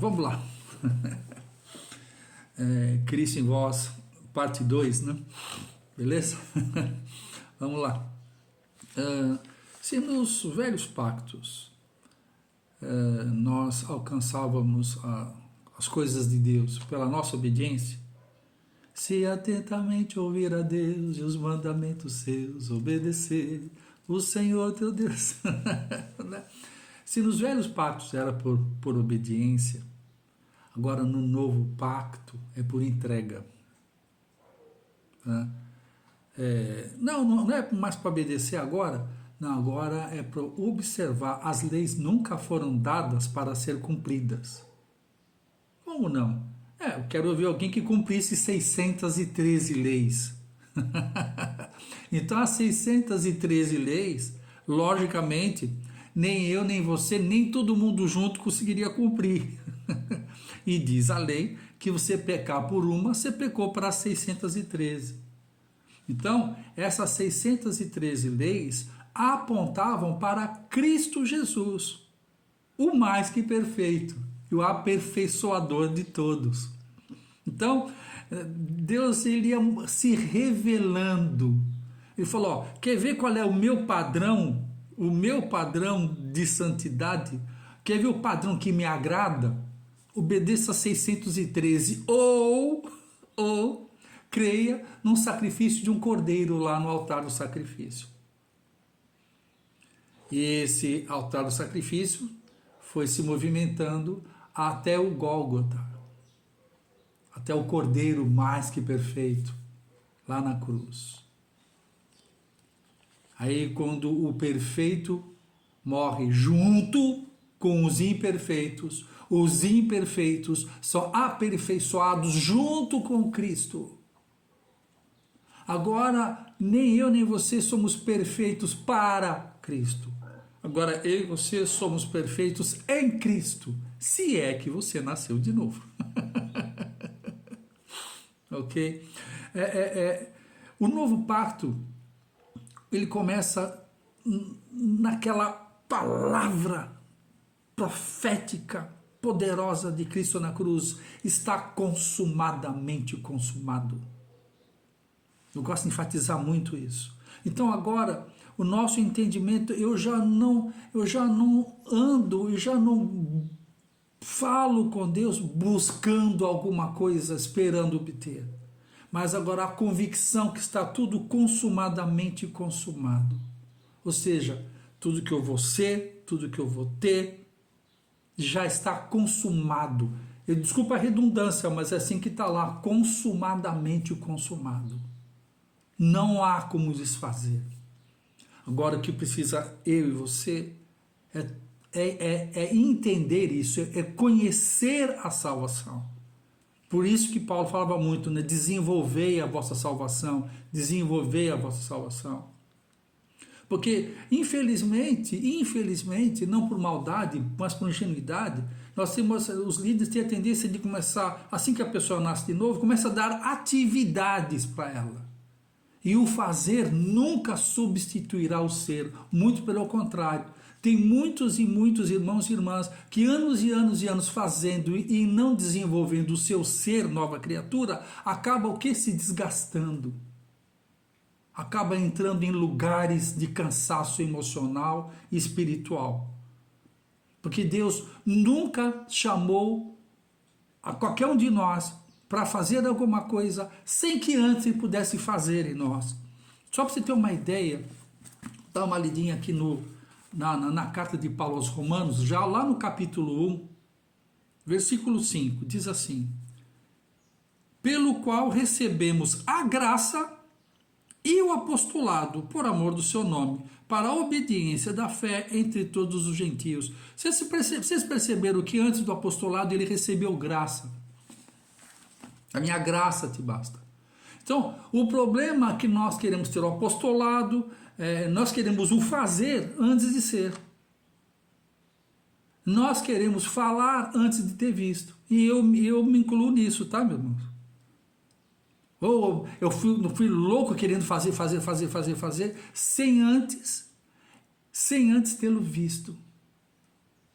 Vamos lá. Cristo em vós, parte 2, né? Beleza? Vamos lá. Se nos velhos pactos nós alcançávamos as coisas de Deus pela nossa obediência, se atentamente ouvir a Deus e os mandamentos seus, obedecer o Senhor teu Deus. Se nos velhos pactos era por obediência, agora no novo pacto é por entrega. Não é mais para obedecer agora, não, agora é para observar. As leis nunca foram dadas para ser cumpridas. Como não? Eu quero ouvir alguém que cumprisse 613 leis. Então as 613 leis, logicamente, nem eu, nem você, nem todo mundo junto conseguiria cumprir. E diz a lei que você pecar por uma, você pecou para as 613. Então, essas 613 leis apontavam para Cristo Jesus, o mais que perfeito, e o aperfeiçoador de todos. Então, Deus ele ia se revelando. Ele falou, quer ver qual é o meu padrão de santidade? Quer ver o padrão que me agrada? Obedeça a 613 ou creia num sacrifício de um cordeiro lá no altar do sacrifício. E esse altar do sacrifício foi se movimentando até o Gólgota, até o cordeiro mais que perfeito, lá na cruz. Aí quando o perfeito morre junto com os imperfeitos são aperfeiçoados junto com Cristo. Agora, nem eu nem você somos perfeitos para Cristo. Agora, eu e você somos perfeitos em Cristo, se é que você nasceu de novo. Ok? O novo pacto, ele começa naquela palavra profética, poderosa de Cristo na cruz. Está consumadamente consumado. Eu gosto de enfatizar muito isso. Então agora, o nosso entendimento, eu já não falo com Deus buscando alguma coisa, esperando obter. Mas agora a convicção que está tudo consumadamente consumado. Ou seja, tudo que eu vou ser, tudo que eu vou ter, já está consumado. Desculpa a redundância, mas é assim que está lá, consumadamente consumado. Não há como desfazer. Agora o que precisa eu e você é entender isso, é conhecer a salvação. Por isso que Paulo falava muito, né? Desenvolvei a vossa salvação, desenvolvei a vossa salvação. Porque, infelizmente, não por maldade, mas por ingenuidade, os líderes têm a tendência de começar, assim que a pessoa nasce de novo, começa a dar atividades para ela. E o fazer nunca substituirá o ser, muito pelo contrário. Tem muitos e muitos irmãos e irmãs que anos e anos e anos fazendo e não desenvolvendo o seu ser, nova criatura, acaba o que? Se desgastando. Acaba entrando em lugares de cansaço emocional e espiritual. Porque Deus nunca chamou a qualquer um de nós para fazer alguma coisa sem que antes ele pudesse fazer em nós. Só para você ter uma ideia, dá uma lidinha aqui na carta de Paulo aos Romanos, já lá no capítulo 1, versículo 5, diz assim: pelo qual recebemos a graça e o apostolado por amor do seu nome, para a obediência da fé entre todos os gentios. Vocês perceberam que antes do apostolado ele recebeu graça. A minha graça te basta. Então, o problema é que nós queremos ter o apostolado, nós queremos o fazer antes de ser. Nós queremos falar antes de ter visto. E eu me incluo nisso, tá, meu irmão? Ou eu fui louco querendo fazer, sem antes tê-lo visto.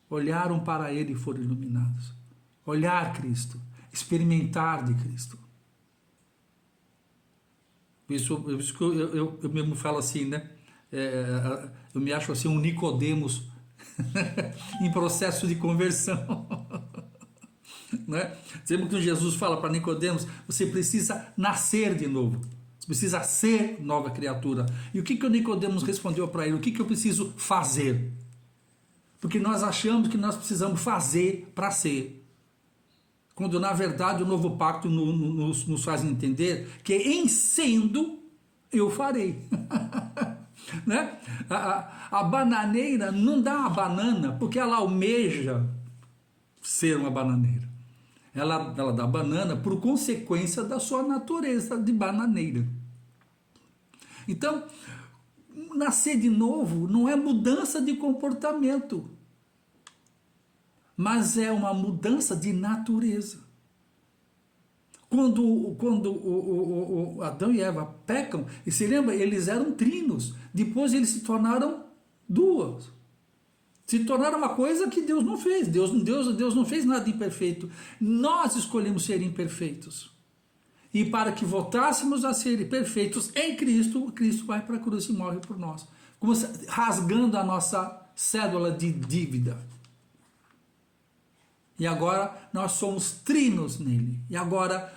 Olharam para ele e foram iluminados. olhar Cristo, experimentar de Cristo. Isso que eu mesmo falo assim, né? Eu me acho assim um Nicodemos em processo de conversão. Né? Sempre que Jesus fala para Nicodemos, você precisa nascer de novo. Você precisa ser nova criatura. E o que o Nicodemos respondeu para ele? O que eu preciso fazer? Porque nós achamos que nós precisamos fazer para ser. Quando na verdade o novo pacto nos faz entender que em sendo eu farei. Né? A bananeira não dá a banana porque ela almeja ser uma bananeira. Ela dá banana por consequência da sua natureza de bananeira. Então, nascer de novo não é mudança de comportamento, mas é uma mudança de natureza. Quando o Adão e Eva pecam, e se lembra, eles eram trinos, depois eles se tornaram duas. Se tornaram uma coisa que Deus não fez. Deus não fez nada imperfeito. Nós escolhemos ser imperfeitos. E para que voltássemos a ser perfeitos em Cristo, Cristo vai para a cruz e morre por nós. Rasgando a nossa cédula de dívida. E agora nós somos trinos nele. E agora,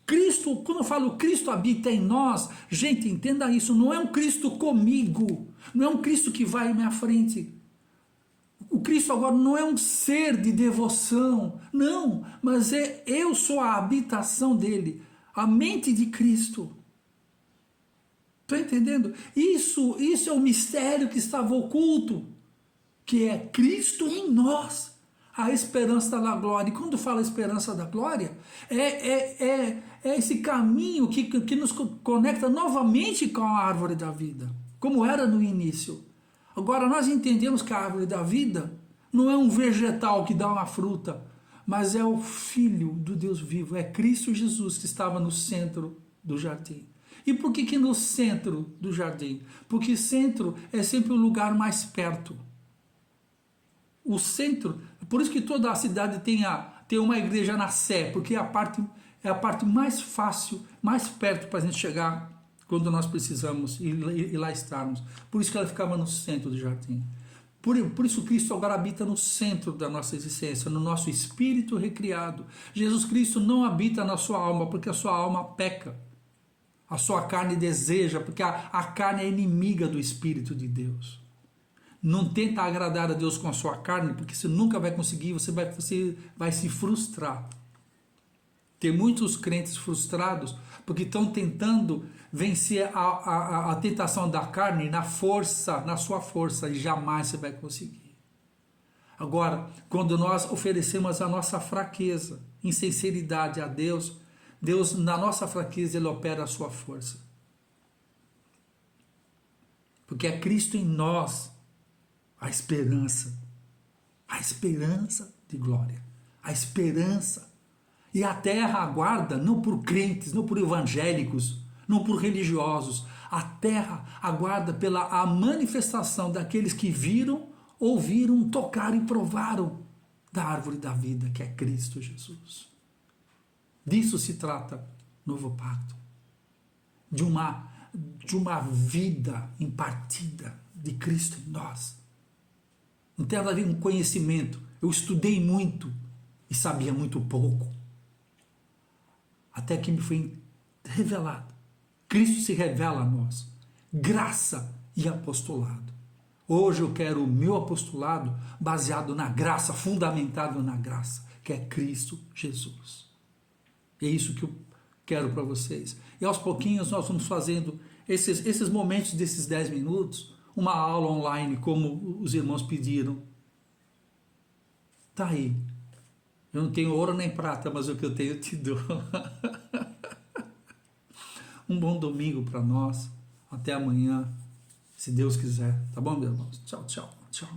Cristo, quando eu falo Cristo habita em nós, gente, entenda isso, não é um Cristo comigo. Não é um Cristo que vai à minha frente. O Cristo agora não é um ser de devoção, não, mas eu sou a habitação dele, a mente de Cristo. Está entendendo? Isso é o mistério que estava oculto, que é Cristo em nós, a esperança da glória. E quando fala esperança da glória, é esse caminho que nos conecta novamente com a árvore da vida, como era no início. Agora nós entendemos que a árvore da vida não é um vegetal que dá uma fruta, mas é o Filho do Deus vivo, é Cristo Jesus que estava no centro do jardim. E por que no centro do jardim? Porque centro é sempre o lugar mais perto. O centro, por isso que toda a cidade tem uma igreja na Sé, porque é a parte mais fácil, mais perto para a gente chegar quando nós precisamos e lá estarmos. Por isso que ela ficava no centro do jardim. Por isso Cristo agora habita no centro da nossa existência, no nosso espírito recriado. Jesus Cristo não habita na sua alma, porque a sua alma peca. A sua carne deseja, porque a carne é inimiga do Espírito de Deus. Não tenta agradar a Deus com a sua carne, porque você nunca vai conseguir, você vai se frustrar. Tem muitos crentes frustrados porque estão tentando vencer a tentação da carne na sua força, e jamais você vai conseguir. Agora, quando nós oferecemos a nossa fraqueza em sinceridade a Deus, Deus, na nossa fraqueza, Ele opera a sua força. Porque é Cristo em nós a esperança de glória, a esperança. E a terra aguarda, não por crentes, não por evangélicos, não por religiosos. A terra aguarda pela manifestação daqueles que viram, ouviram, tocaram e provaram da árvore da vida, que é Cristo Jesus. Disso se trata novo pacto. De uma vida impartida de Cristo em nós. Não tem nada a ver com conhecimento. Eu estudei muito e sabia muito pouco. Até que me foi revelado. Cristo se revela a nós. Graça e apostolado. Hoje eu quero o meu apostolado baseado na graça, fundamentado na graça, que é Cristo Jesus. É isso que eu quero para vocês. E aos pouquinhos nós vamos fazendo esses momentos desses 10 minutos, uma aula online, como os irmãos pediram. Está aí. Eu não tenho ouro nem prata, mas o que eu tenho eu te dou. Um bom domingo para nós. Até amanhã, se Deus quiser. Tá bom, meus irmãos? Tchau, tchau, tchau.